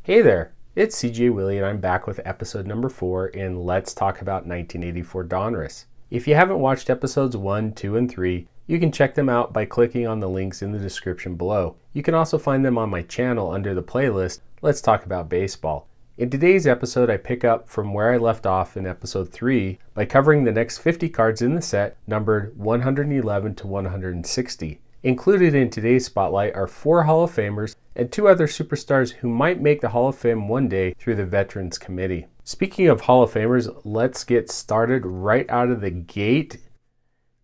Hey there, it's CJ Willie and I'm back with episode number 4 in Let's Talk About 1984 Donruss. If you haven't watched episodes 1, 2, and 3, you can check them out by clicking on the links in the description below. You can also find them on my channel under the playlist Let's Talk About Baseball. In today's episode, I pick up from where I left off in episode 3 by covering the next 50 cards in the set numbered 111 to 160. Included in today's spotlight are 4 Hall of Famers and 2 other superstars who might make the Hall of Fame one day through the Veterans Committee. Speaking of Hall of Famers, let's get started right out of the gate.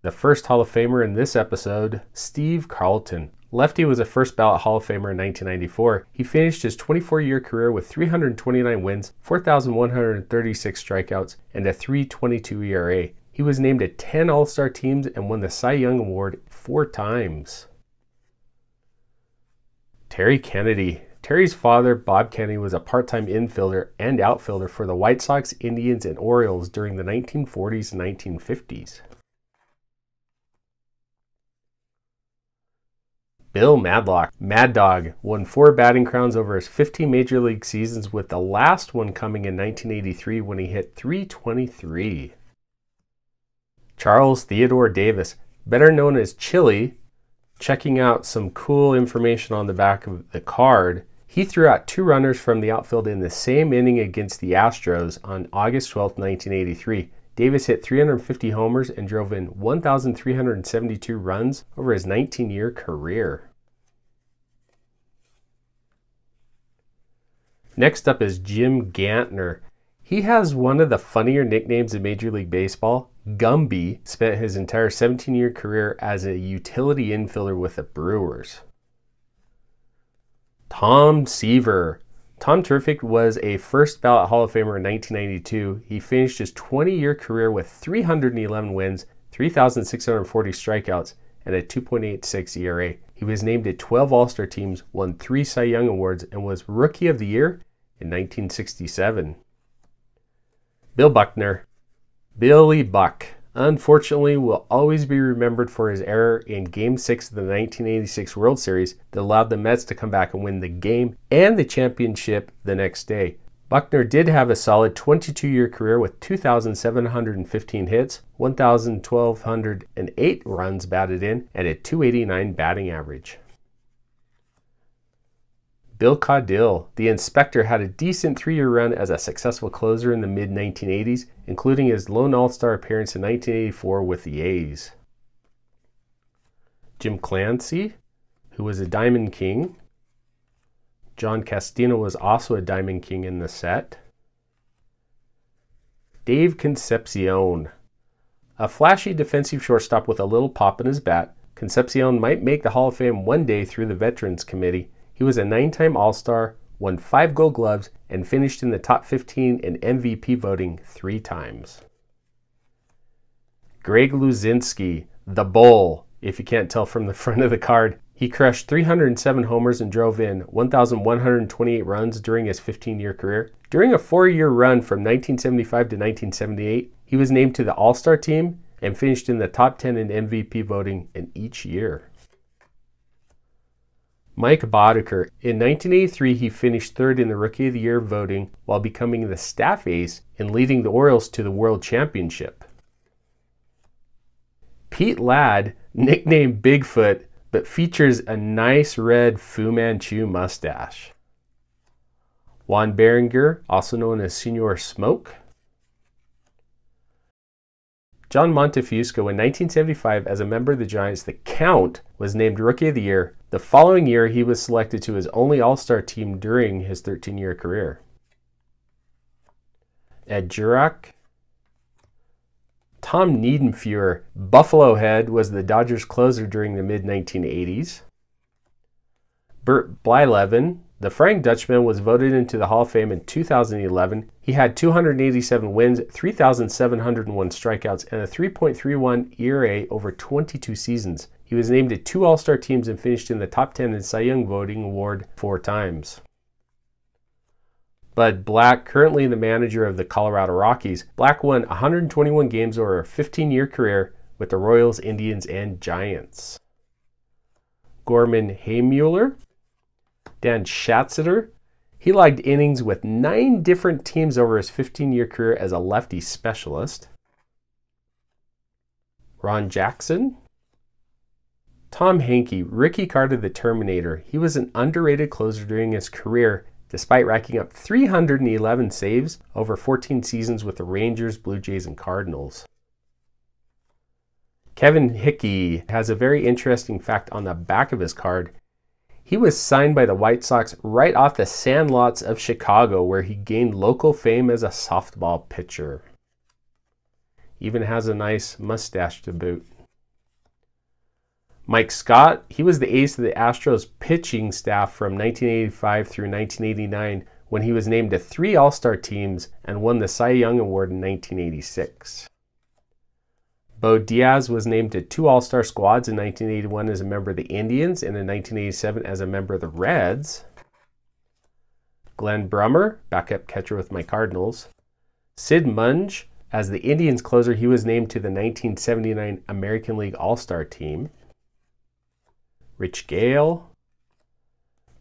The first Hall of Famer in this episode, Steve Carlton. Lefty was a first ballot Hall of Famer in 1994. He finished his 24-year career with 329 wins, 4,136 strikeouts, and a 3.22 ERA. He was named to 10 All-Star teams and won the Cy Young Award 4 times. Terry Kennedy. Terry's father, Bob Kennedy, was a part-time infielder and outfielder for the White Sox, Indians, and Orioles during the 1940s and 1950s. Bill Madlock. Mad Dog won 4 batting crowns over his 15 major league seasons, with the last one coming in 1983 when he hit .323. Charles Theodore Davis, better known as Chili. Checking out some cool information on the back of the card, he threw out 2 runners from the outfield in the same inning against the Astros on August 12, 1983. Davis hit 350 homers and drove in 1,372 runs over his 19-year career. Next up is Jim Gantner. He has one of the funnier nicknames in Major League Baseball. Gumby spent his entire 17-year career as a utility infielder with the Brewers. Tom Seaver. Tom Terrific was a first ballot Hall of Famer in 1992. He finished his 20-year career with 311 wins, 3,640 strikeouts, and a 2.86 ERA. He was named to 12 All-Star teams, won 3 Cy Young Awards, and was Rookie of the Year in 1967. Bill Buckner. Billy Buck, unfortunately, will always be remembered for his error in Game 6 of the 1986 World Series that allowed the Mets to come back and win the game and the championship the next day. Buckner did have a solid 22-year career with 2,715 hits, 1,108 runs batted in, and a .289 batting average. Bill Caudill. The Inspector had a decent 3-year run as a successful closer in the mid-1980s, including his lone All-Star appearance in 1984 with the A's. Jim Clancy, who was a Diamond King. John Castino was also a Diamond King in the set. Dave Concepcion. A flashy defensive shortstop with a little pop in his bat, Concepcion might make the Hall of Fame one day through the Veterans Committee. He was a 9-time All-Star, won 5 Gold Gloves, and finished in the top 15 in MVP voting 3 times. Greg Luzinski, the Bull, if you can't tell from the front of the card. He crushed 307 homers and drove in 1,128 runs during his 15-year career. During a 4-year run from 1975 to 1978, he was named to the All-Star team and finished in the top 10 in MVP voting in each year. Mike Boddicker. In 1983, he finished 3rd in the Rookie of the Year voting while becoming the staff ace and leading the Orioles to the World Championship. Pete Ladd, nicknamed Bigfoot, but features a nice red Fu Manchu mustache. Juan Berenger, also known as Senor Smoke. John Montefusco. In 1975, as a member of the Giants, the Count was named Rookie of the Year. The following year, he was selected to his only All-Star team during his 13-year career. Ed Jurak. Tom Niedenfuer. Buffalo Head was the Dodgers closer during the mid-1980s. Bert Blyleven. The Frank Dutchman was voted into the Hall of Fame in 2011. He had 287 wins, 3,701 strikeouts, and a 3.31 ERA over 22 seasons. He was named to 2 All-Star teams and finished in the top 10 in Cy Young voting award 4 times. Bud Black, currently the manager of the Colorado Rockies. Black won 121 games over a 15-year career with the Royals, Indians, and Giants. Gorman Haymuller. Dan Schatzeder. He logged innings with 9 different teams over his 15-year career as a lefty specialist. Ron Jackson. Tom Hankey, Ricky Carter the Terminator. He was an underrated closer during his career, despite racking up 311 saves over 14 seasons with the Rangers, Blue Jays, and Cardinals. Kevin Hickey has a very interesting fact on the back of his card. He was signed by the White Sox right off the sandlots of Chicago, where he gained local fame as a softball pitcher. Even has a nice mustache to boot. Mike Scott, he was the ace of the Astros pitching staff from 1985 through 1989 when he was named to 3 All-Star teams and won the Cy Young Award in 1986. Bo Diaz was named to 2 All-Star squads in 1981 as a member of the Indians and in 1987 as a member of the Reds. Glenn Brummer, backup catcher with my Cardinals. Sid Munge, as the Indians closer, he was named to the 1979 American League All-Star team. Rich Gale.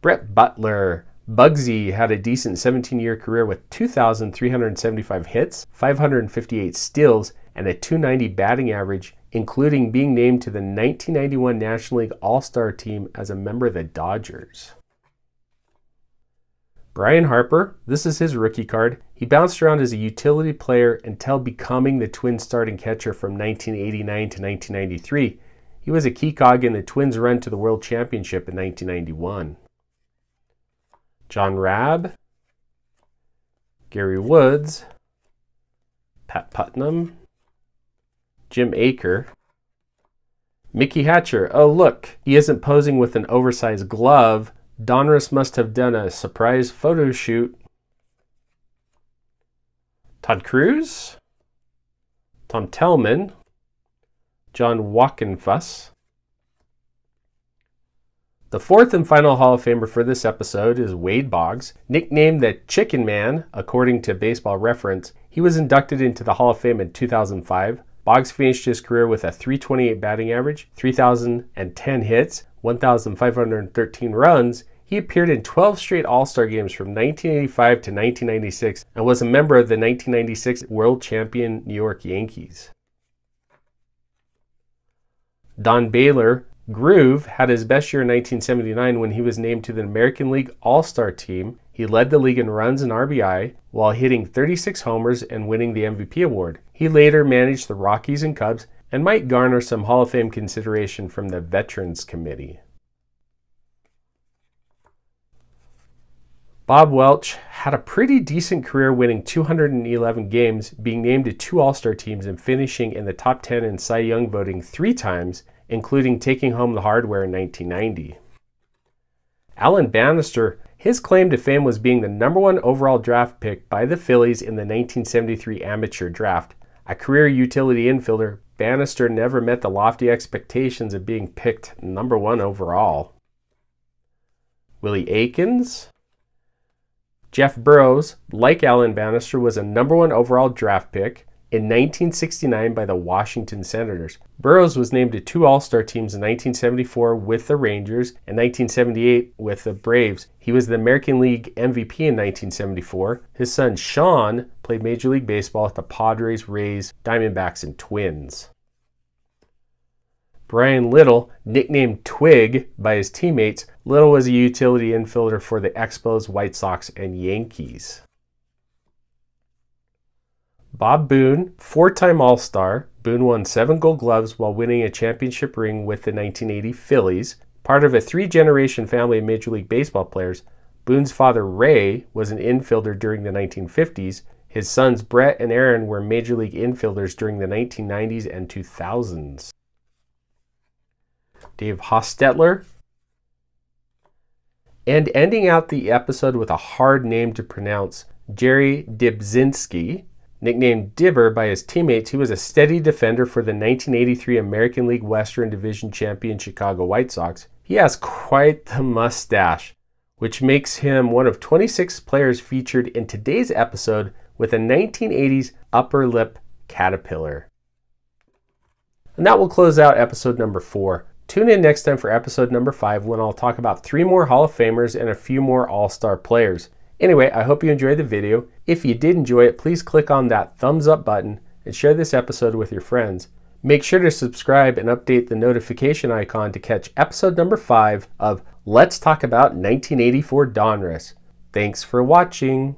Brett Butler. Bugsy had a decent 17-year career with 2,375 hits, 558 steals, and a .290 batting average, including being named to the 1991 National League All-Star team as a member of the Dodgers. Brian Harper, this is his rookie card. He bounced around as a utility player until becoming the Twins starting catcher from 1989 to 1993. He was a key cog in the Twins' run to the World Championship in 1991. John Rabb, Gary Woods, Pat Putnam, Jim Aker, Mickey Hatcher. Oh look, he isn't posing with an oversized glove. Donruss must have done a surprise photo shoot. Todd Cruz, Tom Tellman, John Walkenfuss. The fourth and final Hall of Famer for this episode is Wade Boggs. Nicknamed the Chicken Man, according to Baseball Reference, he was inducted into the Hall of Fame in 2005. Boggs finished his career with a .328 batting average, 3,010 hits, 1,513 runs. He appeared in 12 straight All-Star games from 1985 to 1996 and was a member of the 1996 World Champion New York Yankees. Don Baylor, Groove, had his best year in 1979 when he was named to the American League All-Star team. He led the league in runs and RBI while hitting 36 homers and winning the MVP award. He later managed the Rockies and Cubs and might garner some Hall of Fame consideration from the Veterans Committee. Bob Welch had a pretty decent career, winning 211 games, being named to 2 All-Star teams and finishing in the top 10 in Cy Young voting 3 times, including taking home the hardware in 1990. Alan Bannister, his claim to fame was being the #1 overall draft pick by the Phillies in the 1973 amateur draft. A career utility infielder, Bannister never met the lofty expectations of being picked #1 overall. Willie Aikens. Jeff Burroughs, like Alan Bannister, was a #1 overall draft pick in 1969 by the Washington Senators. Burroughs was named to 2 All-Star teams in 1974 with the Rangers and 1978 with the Braves. He was the American League MVP in 1974. His son Sean played Major League Baseball with the Padres, Rays, Diamondbacks, and Twins. Brian Little, nicknamed Twig by his teammates, Little was a utility infielder for the Expos, White Sox, and Yankees. Bob Boone, 4-time All-Star. Boone won 7 Gold Gloves while winning a championship ring with the 1980 Phillies. Part of a 3-generation family of Major League Baseball players, Boone's father, Ray, was an infielder during the 1950s. His sons, Brett and Aaron, were Major League infielders during the 1990s and 2000s. Dave Hostetler. And ending out the episode with a hard name to pronounce, Jerry Dibzinski. Nicknamed Dibber by his teammates, he was a steady defender for the 1983 American League Western Division champion Chicago White Sox. He has quite the mustache, which makes him one of 26 players featured in today's episode with a 1980s upper lip caterpillar. And that will close out episode number 4. Tune in next time for episode number 5 when I'll talk about 3 more Hall of Famers and a few more All-Star players. Anyway, I hope you enjoyed the video. If you did enjoy it, please click on that thumbs up button and share this episode with your friends. Make sure to subscribe and update the notification icon to catch episode number 5 of Let's Talk About 1984 Donruss. Thanks for watching.